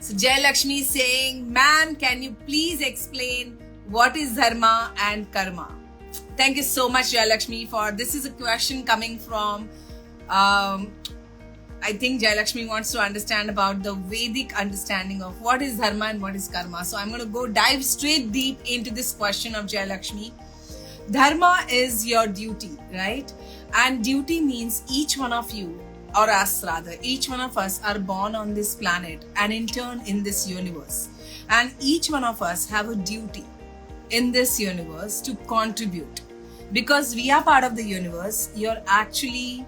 So Jay Lakshmi is saying, ma'am, can you please explain what is dharma and karma? Thank you so much, Jay Lakshmi, for this is a question coming from I think Jay Lakshmi wants to understand about the Vedic understanding of what is dharma and what is karma. So I'm going to go dive straight deep into this question of Jay Lakshmi. Dharma is your duty, right? And duty means each one of you, or us rather, each one of us are born on this planet and in turn in this universe. And each one of us have a duty in this universe to contribute. Because we are part of the universe, you're actually,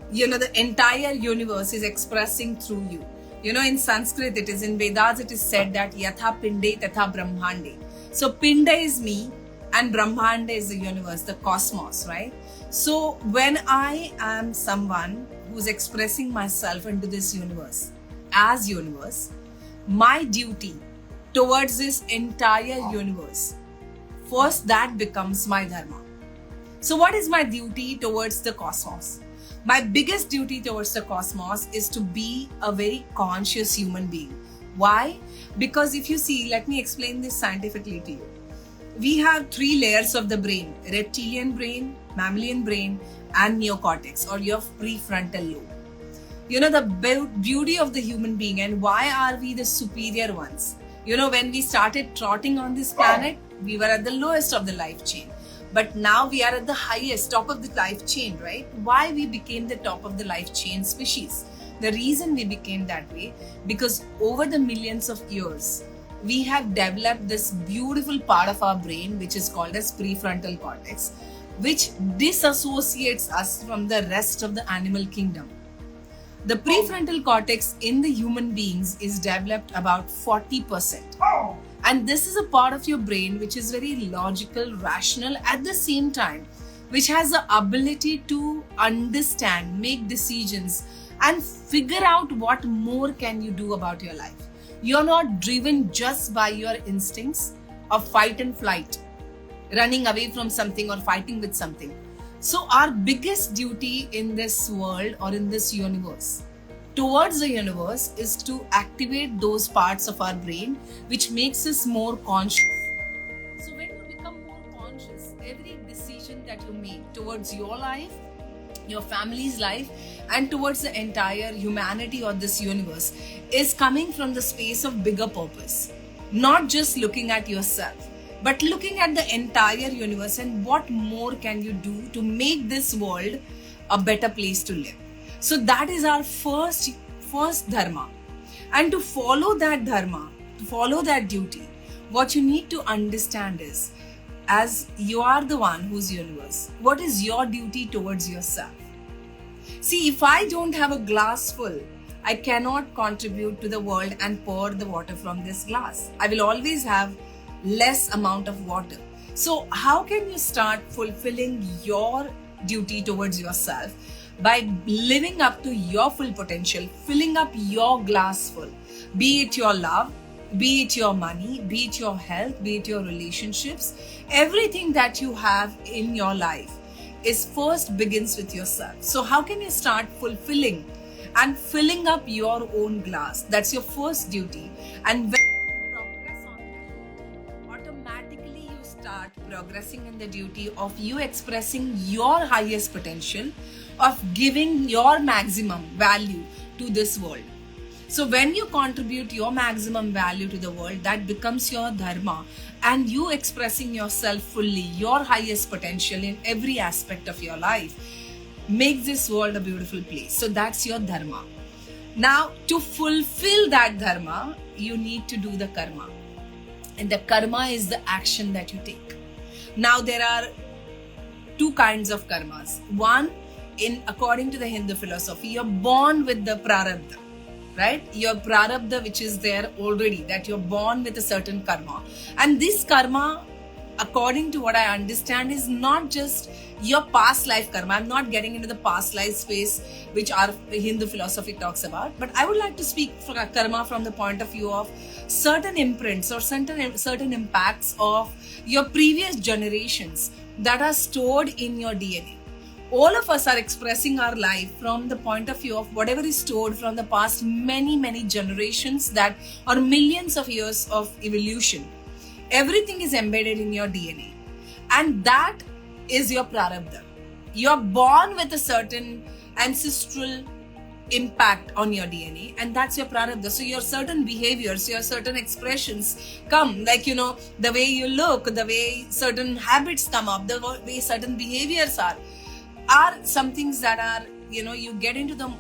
the entire universe is expressing through you. In Sanskrit, it is in Vedas, it is said that Yatha Pinde Tatha Brahmande. So Pinda is me and Brahmanda is the universe, the cosmos, right? So when I am someone who's expressing myself into this universe, as universe, my duty towards this entire universe, first that becomes my dharma. So what is my duty towards the cosmos? My biggest duty towards the cosmos is to be a very conscious human being. Why? Because if you see, let me explain this scientifically to you. We have 3 layers of the brain: reptilian brain, mammalian brain, and neocortex, or your prefrontal lobe. The beauty of the human being and why are we the superior ones? When we started trotting on this planet, we were at the lowest of the life chain. But now we are at the highest, top of the life chain, right? Why we became the top of the life chain species? The reason we became that way, because over the millions of years, we have developed this beautiful part of our brain, which is called as prefrontal cortex, which disassociates us from the rest of the animal kingdom. The prefrontal cortex in the human beings is developed about 40%. And this is a part of your brain which is very logical, rational at the same time, which has the ability to understand, make decisions, and figure out what more can you do about your life. You're not driven just by your instincts of fight and flight, running away from something or fighting with something. So our biggest duty in this world or in this universe, towards the universe, is to activate those parts of our brain which makes us more conscious. So when you become more conscious, every decision that you make towards your life, your family's life, and towards the entire humanity or this universe is coming from the space of bigger purpose. Not just looking at yourself, but looking at the entire universe and what more can you do to make this world a better place to live. So that is our first dharma. And to follow that dharma, to follow that duty, what you need to understand is, as you are the one who's universe, what is your duty towards yourself? See, if I don't have a glass full, I cannot contribute to the world and pour the water from this glass. I will always have less amount of water. So how can you start fulfilling your duty towards yourself? By living up to your full potential, filling up your glass full, be it your love, be it your money, be it your health, be it your relationships, everything that you have in your life is first begins with yourself. So how can you start fulfilling and filling up your own glass? That's your first duty. And when you progress on that, automatically you start progressing in the duty of you expressing your highest potential, of giving your maximum value to this world. So when you contribute your maximum value to the world, that becomes your dharma, and you expressing yourself fully, your highest potential in every aspect of your life, makes this world a beautiful place. So that's your dharma. Now, to fulfill that dharma, you need to do the karma. And the karma is the action that you take. Now, there are 2 kinds of karmas. One, according to the Hindu philosophy, you're born with the prarabdha, right? Your prarabdha, which is there already, that you're born with a certain karma. And this karma, according to what I understand, is not just your past life karma. I'm not getting into the past life space, which our Hindu philosophy talks about. But I would like to speak for karma from the point of view of certain imprints or certain impacts of your previous generations that are stored in your DNA. all of us are expressing our life from the point of view of whatever is stored from the past many generations that or millions of years of evolution. Everything is embedded in your DNA, and that is your prarabdha. You're born with a certain ancestral impact on your DNA, and that's your prarabdha. So your certain behaviors, your certain expressions come, like, the way you look, the way certain habits come up, the way certain behaviors are some things that are, you get into the,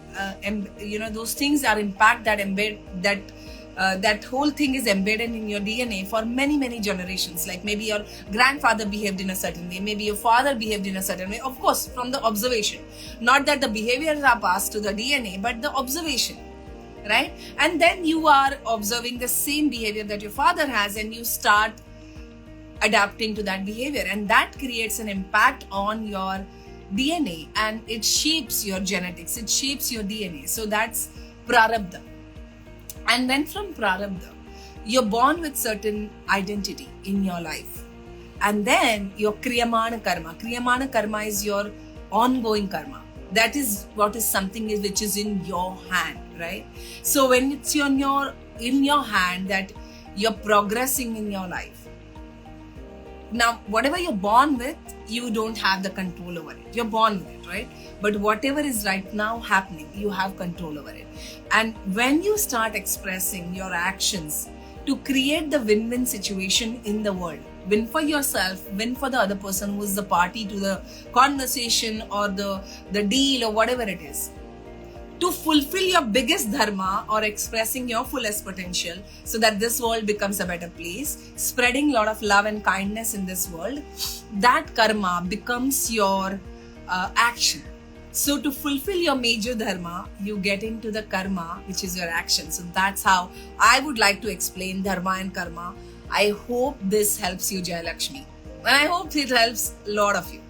those things are impact that embed, that whole thing is embedded in your DNA for many generations. Like maybe your grandfather behaved in a certain way, maybe your father behaved in a certain way, of course, from the observation. Not that the behaviors are passed to the DNA, but the observation, right? And then you are observing the same behavior that your father has, and you start adapting to that behavior, and that creates an impact on your DNA, and it shapes your genetics, it shapes your DNA. So that's prarabdha. And then from prarabdha, you're born with certain identity in your life. And then your kriyamana karma. Kriyamana karma is your ongoing karma. That is what is something which is in your hand, right? So when it's in your hand, that you're progressing in your life. Now, whatever you're born with, you don't have the control over it. You're born with it, right? But whatever is right now happening, you have control over it. And when you start expressing your actions to create the win-win situation in the world, win for yourself, win for the other person who is the party to the conversation or the deal or whatever it is, to fulfill your biggest dharma or expressing your fullest potential so that this world becomes a better place, spreading a lot of love and kindness in this world, that karma becomes your action. So to fulfill your major dharma, you get into the karma, which is your action. So that's how I would like to explain dharma and karma. I hope this helps you, Jayalakshmi. And I hope it helps a lot of you.